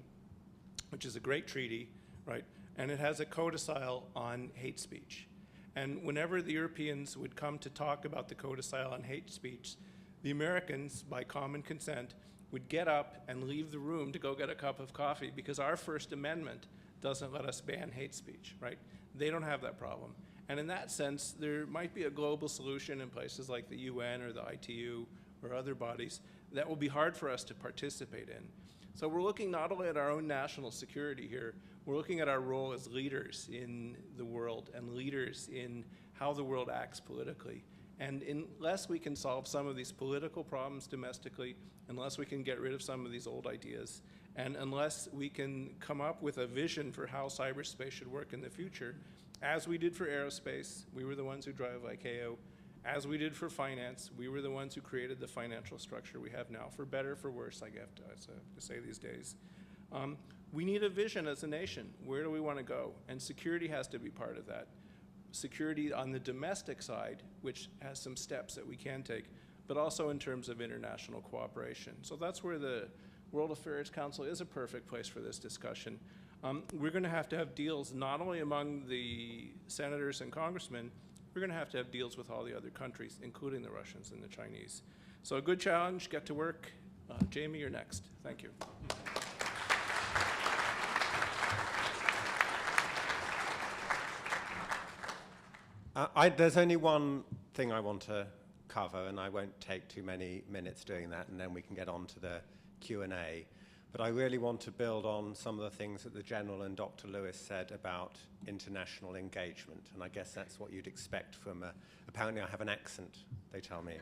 which is a great treaty, right? And it has a codicil on hate speech. And whenever the Europeans would come to talk about the codicil on hate speech, the Americans, by common consent, would get up and leave the room to go get a cup of coffee because our First Amendment doesn't let us ban hate speech, right? They don't have that problem. And in that sense, there might be a global solution in places like the UN or the ITU or other bodies that will be hard for us to participate in. So we're looking not only at our own national security here, we're looking at our role as leaders in the world and leaders in how the world acts politically. And unless we can solve some of these political problems domestically, unless we can get rid of some of these old ideas, and unless we can come up with a vision for how cyberspace should work in the future, as we did for aerospace, we were the ones who drive ICAO. As we did for finance, we were the ones who created the financial structure we have now, for better, for worse, I have to say these days. We need a vision as a nation. Where do we want to go? And security has to be part of that. Security on the domestic side, which has some steps that we can take, but also in terms of international cooperation. So that's where the World Affairs Council is a perfect place for this discussion. We're going to have deals not only among the senators and congressmen, we're going to have deals with all the other countries, including the Russians and the Chinese. So a good challenge, get to work. Jamie, you're next. Thank you. There's only one thing I want to cover, and I won't take too many minutes doing that, and then we can get on to the Q&A. But I really want to build on some of the things that the General and Dr. Lewis said about international engagement, and I guess that's what you'd expect from apparently I have an accent, they tell me.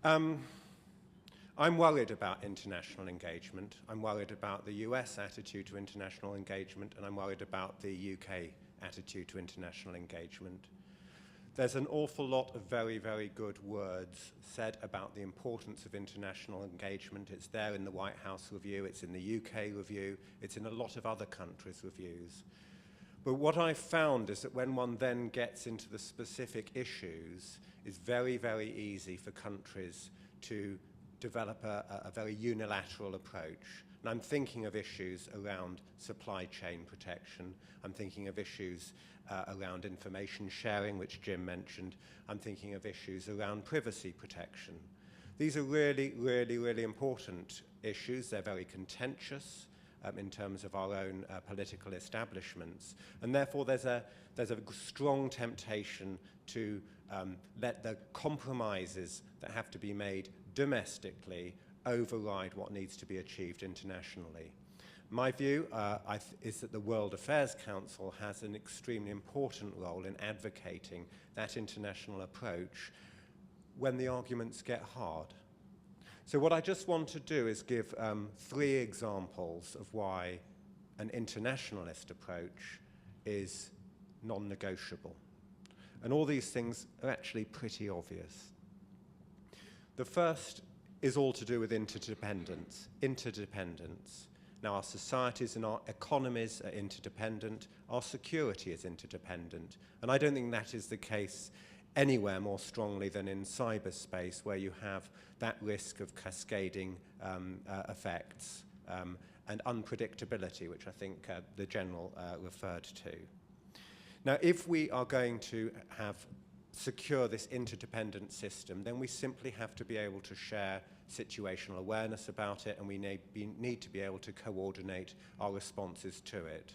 I'm worried about international engagement. I'm worried about the US attitude to international engagement, and I'm worried about the UK attitude to international engagement. There's an awful lot of very, very good words said about the importance of international engagement. It's there in the White House review, it's in the UK review, it's in a lot of other countries' reviews. But what I've found is that when one then gets into the specific issues, it's very, very easy for countries to develop a very unilateral approach. And I'm thinking of issues around supply chain protection. I'm thinking of issues around information sharing, which Jim mentioned. I'm thinking of issues around privacy protection. These are really, really, really important issues. They're very contentious in terms of our own political establishments. And therefore, there's a strong temptation to let the compromises that have to be made domestically override what needs to be achieved internationally. My view is that the World Affairs Council has an extremely important role in advocating that international approach when the arguments get hard. So what I just want to do is give 3 examples of why an internationalist approach is non-negotiable. And all these things are actually pretty obvious. The first is all to do with interdependence. Now, our societies and our economies are interdependent. Our security is interdependent. And I don't think that is the case anywhere more strongly than in cyberspace, where you have that risk of cascading effects and unpredictability, which I think the General referred to. Now, if we are going to secure this interdependent system, then we simply have to be able to share situational awareness about it, and we need to be able to coordinate our responses to it.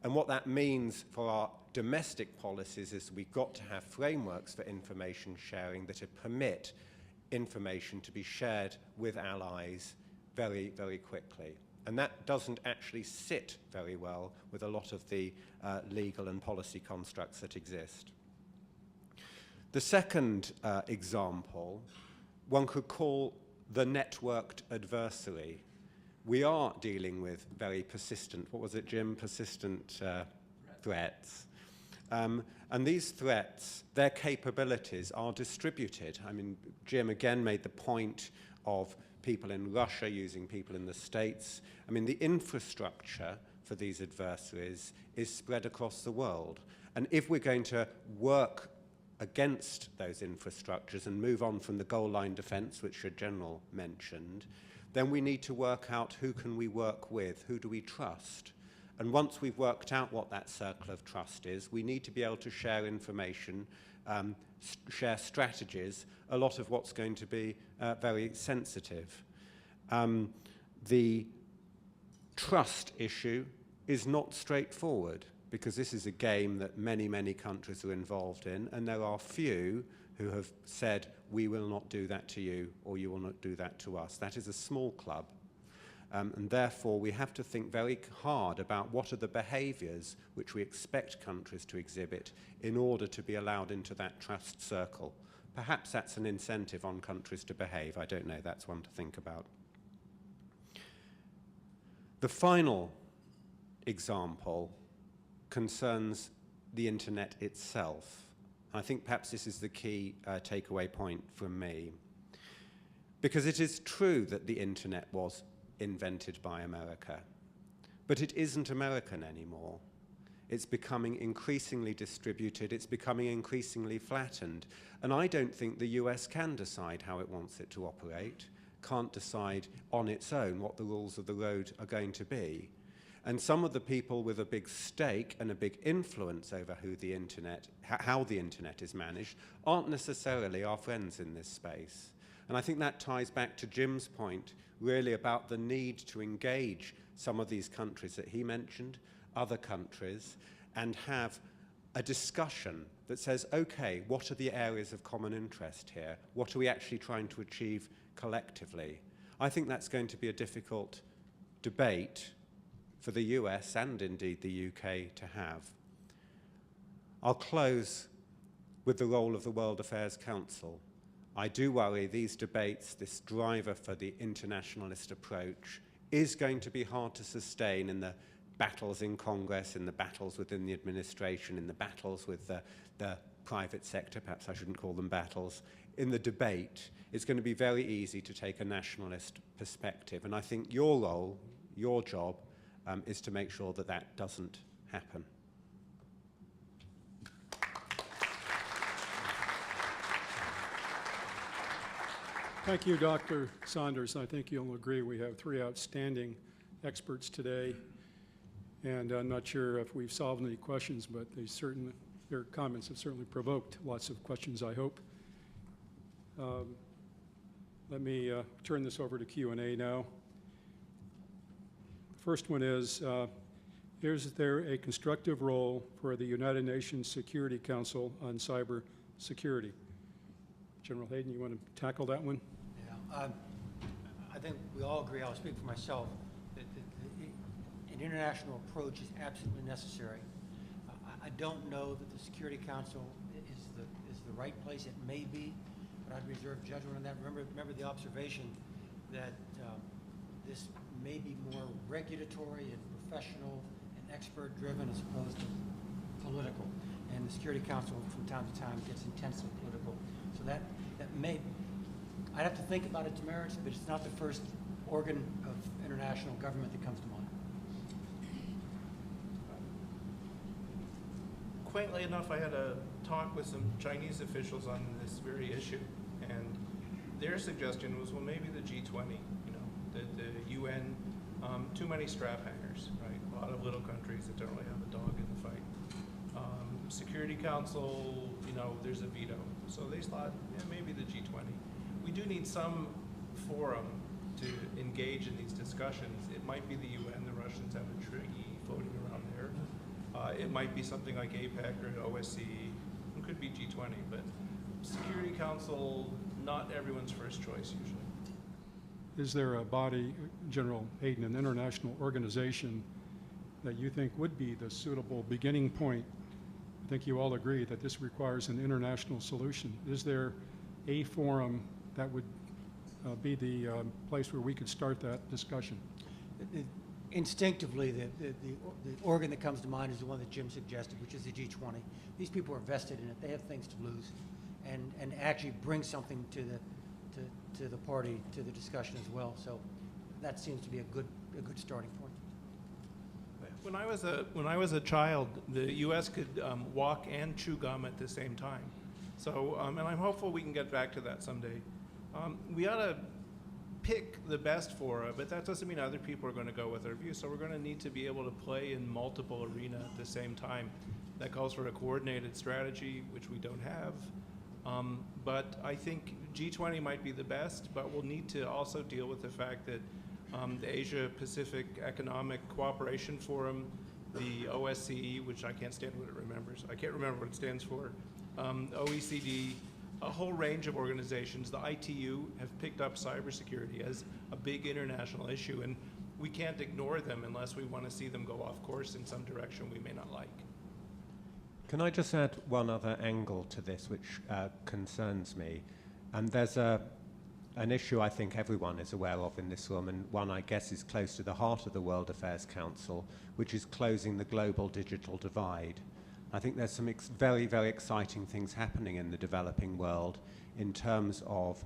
And what that means for our domestic policies is we've got to have frameworks for information sharing that permit information to be shared with allies very, very quickly. And that doesn't actually sit very well with a lot of the legal and policy constructs that exist. The second example, one could call the networked adversary. We are dealing with very persistent, what was it, Jim? Persistent threats. And these threats, their capabilities are distributed. I mean, Jim again made the point of people in Russia using people in the States. I mean, the infrastructure for these adversaries is spread across the world. And if we're going to work against those infrastructures and move on from the goal line defense, which your General mentioned, then we need to work out who can we work with, who do we trust. And once we've worked out what that circle of trust is, we need to be able to share information, share strategies, a lot of what's going to be very sensitive. The trust issue is not straightforward, because this is a game that many, many countries are involved in, and there are few who have said, we will not do that to you, or you will not do that to us. That is a small club. And therefore, we have to think very hard about what are the behaviors which we expect countries to exhibit in order to be allowed into that trust circle. Perhaps that's an incentive on countries to behave. I don't know. That's one to think about. The final example concerns the internet itself. I think perhaps this is the key takeaway point from me. Because it is true that the internet was invented by America, but it isn't American anymore. It's becoming increasingly distributed, it's becoming increasingly flattened, and I don't think the US can decide how it wants it to operate, can't decide on its own what the rules of the road are going to be. And some of the people with a big stake and a big influence over who the internet, how the internet is managed, aren't necessarily our friends in this space. And I think that ties back to Jim's point, really about the need to engage some of these countries that he mentioned, other countries, and have a discussion that says, okay, what are the areas of common interest here? What are we actually trying to achieve collectively? I think that's going to be a difficult debate for the US and indeed the UK to have. I'll close with the role of the World Affairs Council. I do worry these debates, this driver for the internationalist approach, is going to be hard to sustain in the battles in Congress, in the battles within the administration, in the battles with the private sector, perhaps I shouldn't call them battles. In the debate, it's going to be very easy to take a nationalist perspective. And I think your role, your job, is to make sure that that doesn't happen. Thank you, Dr. Saunders. I think you'll agree we have three outstanding experts today. And I'm not sure if we've solved any questions, but their comments have certainly provoked lots of questions, I hope. Let me turn this over to Q&A now. The first one is there a constructive role for the United Nations Security Council on cyber security? General Hayden, you want to tackle that one? Yeah, I think we all agree, I'll speak for myself, that an international approach is absolutely necessary. I don't know that the Security Council is the right place. It may be, but I'd reserve judgment on that. Remember the observation that this may be more regulatory and professional and expert-driven as opposed to political. And the Security Council from time to time gets intensely political. So that may, I'd have to think about its merits, but it's not the first organ of international government that comes to mind. Quaintly enough, I had a talk with some Chinese officials on this very issue, and their suggestion was, well, maybe the G20, the UN, too many strap hangers, right? A lot of little countries that don't really have a dog in the fight. Security Council, there's a veto. So they thought, yeah, maybe the G20. We do need some forum to engage in these discussions. It might be the UN, the Russians have a treaty floating around there. It might be something like APEC or OSCE. It could be G20, but Security Council, not everyone's first choice usually. Is there a body, General Hayden, an international organization that you think would be the suitable beginning point? I think you all agree that this requires an international solution. Is there a forum that would be the place where we could start that discussion? Instinctively, the organ that comes to mind is the one that Jim suggested, which is the G20. These people are vested in it. They have things to lose, and actually bring something to the party, to the discussion as well. So that seems to be a good starting point. When I was a child, the U.S. could walk and chew gum at the same time. So, and I'm hopeful we can get back to that someday. We ought to pick the best fora, but that doesn't mean other people are going to go with our view. So we're going to need to be able to play in multiple arenas at the same time. That calls for a coordinated strategy, which we don't have. But I think G20 might be the best, but we'll need to also deal with the fact that the Asia-Pacific Economic Cooperation Forum, the OSCE, which I can't stand what it remembers. I can't remember what it stands for. OECD, a whole range of organizations. The ITU have picked up cybersecurity as a big international issue, and we can't ignore them unless we want to see them go off course in some direction we may not like. Can I just add one other angle to this which concerns me? And there's an issue I think everyone is aware of in this room, and one I guess is close to the heart of the World Affairs Council, which is closing the global digital divide. I think there's some very, very exciting things happening in the developing world in terms of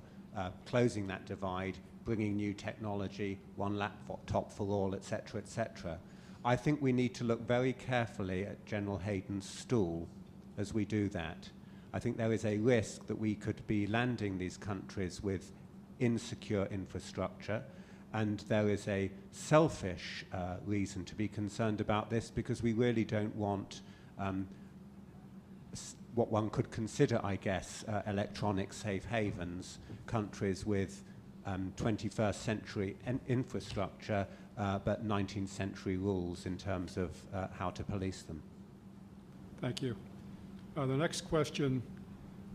closing that divide, bringing new technology, one laptop for all, et cetera, et cetera. I think we need to look very carefully at General Hayden's stool as we do that. I think there is a risk that we could be landing these countries with insecure infrastructure, and there is a selfish reason to be concerned about this, because we really don't want what one could consider, I guess, electronic safe havens, countries with 21st century infrastructure, but 19th century rules in terms of how to police them. Thank you. The next question,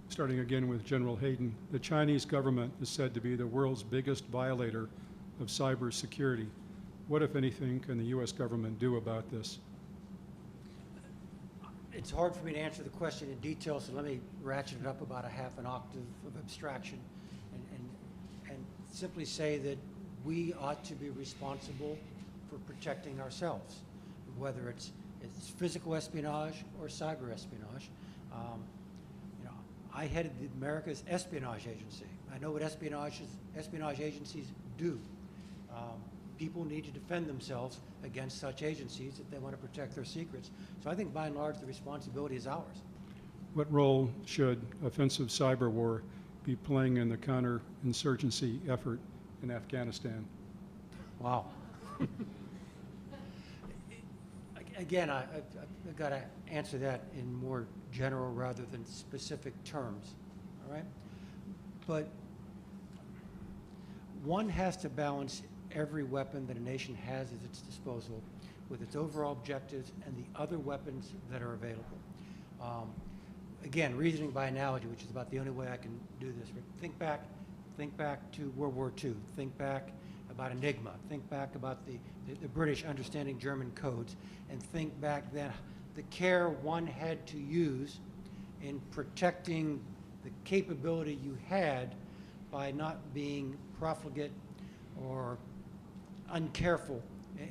starting again with General Hayden. The Chinese government is said to be the world's biggest violator of cybersecurity. What, if anything, can the U.S. government do about this? It's hard for me to answer the question in detail, so let me ratchet it up about a half an octave of abstraction and simply say that we ought to be responsible for protecting ourselves, whether it's physical espionage or cyber espionage. I headed America's espionage agency. I know what espionage agencies do. People need to defend themselves against such agencies if they want to protect their secrets. So I think by and large the responsibility is ours. What role should offensive cyber war be playing in the counterinsurgency effort in Afghanistan? Wow. Again, I've got to answer that in more general rather than specific terms, all right? But one has to balance every weapon that a nation has at its disposal with its overall objectives and the other weapons that are available. Again, reasoning by analogy, which is about the only way I can do this. Think back to World War II. Think back about Enigma. Think back about the British understanding German codes, and think back then the care one had to use in protecting the capability you had by not being profligate or uncareful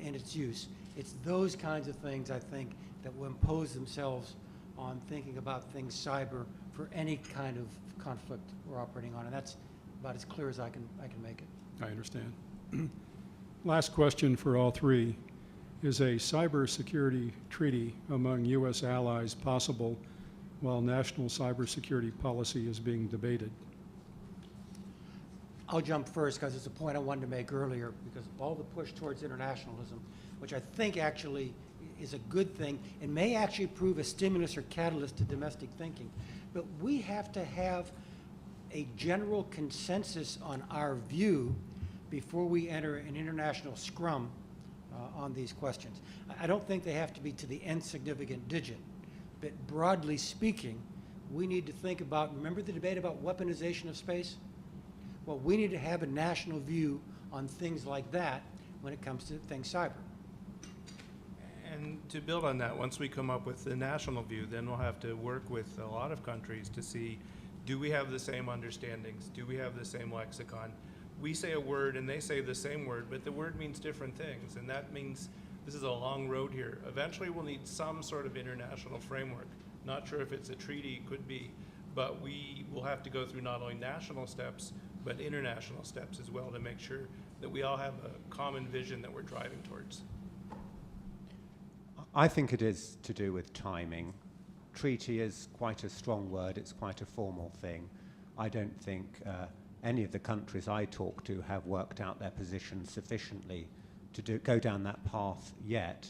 in its use. It's those kinds of things, I think, that will impose themselves on thinking about things cyber for any kind of conflict we're operating on, and that's about as clear as I can make it. I understand. Last question for all three. Is a cybersecurity treaty among U.S. allies possible while national cybersecurity policy is being debated? I'll jump first because it's a point I wanted to make earlier, because all the push towards internationalism, which I think actually is a good thing and may actually prove a stimulus or catalyst to domestic thinking. But we have to have a general consensus on our view before we enter an international scrum on these questions. I don't think they have to be to the nth significant digit, but broadly speaking, we need to think about, remember the debate about weaponization of space? Well, we need to have a national view on things like that when it comes to things cyber. And to build on that, once we come up with the national view, then we'll have to work with a lot of countries to see, do we have the same understandings? Do we have the same lexicon? We say a word and they say the same word, but the word means different things. And that means this is a long road here. Eventually we'll need some sort of international framework. Not sure if it's a treaty, could be, but we will have to go through not only national steps, but international steps as well to make sure that we all have a common vision that we're driving towards. I think it is to do with timing. Treaty is quite a strong word. It's quite a formal thing. I don't think any of the countries I talk to have worked out their position sufficiently to go down that path yet.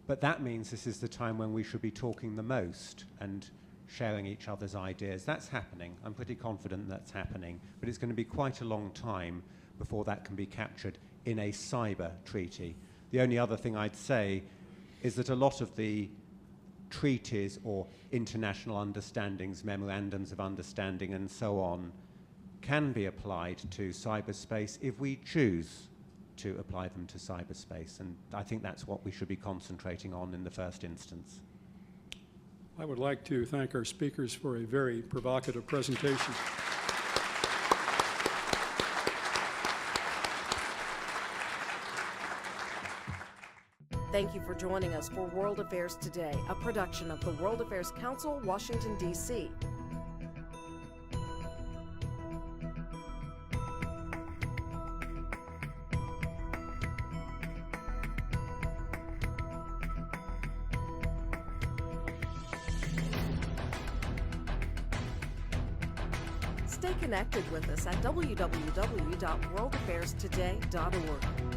But that means this is the time when we should be talking the most and sharing each other's ideas. That's happening. I'm pretty confident that's happening. But it's going to be quite a long time before that can be captured in a cyber treaty. The only other thing I'd say is that a lot of the treaties or international understandings, memorandums of understanding and so on, can be applied to cyberspace if we choose to apply them to cyberspace. And I think that's what we should be concentrating on in the first instance. I would like to thank our speakers for a very provocative presentation. Thank you for joining us for World Affairs Today, a production of the World Affairs Council, Washington, D.C. Stay connected with us at www.worldaffairstoday.org.